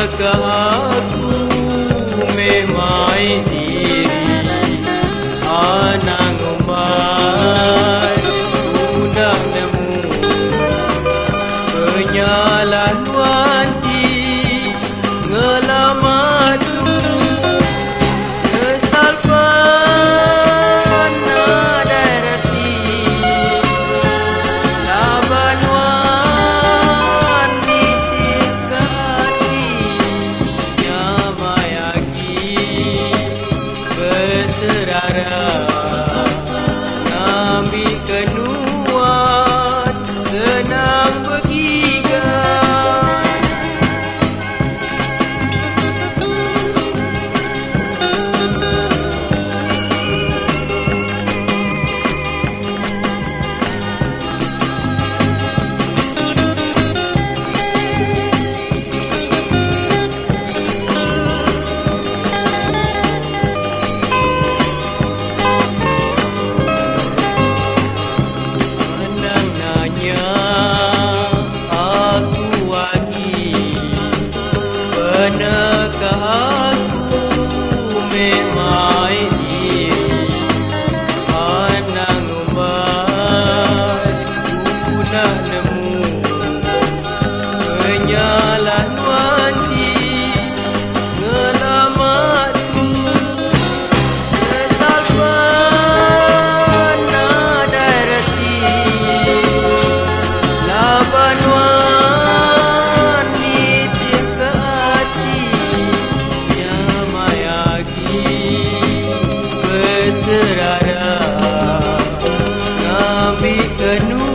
aku memai diri anang umai undang nemu penyalan wanti ngelamat tu kesalpan nadarati laban wanti tikati nyamayaki berserara ngambil kenuat senang bergigat menang nanya aku wangi benarkah aku memai diri anang umai guna nemu penyalan wanti ngelamatku kesalpan nadarati laban wanti tikati nyamayaki berserara ngambil kenuat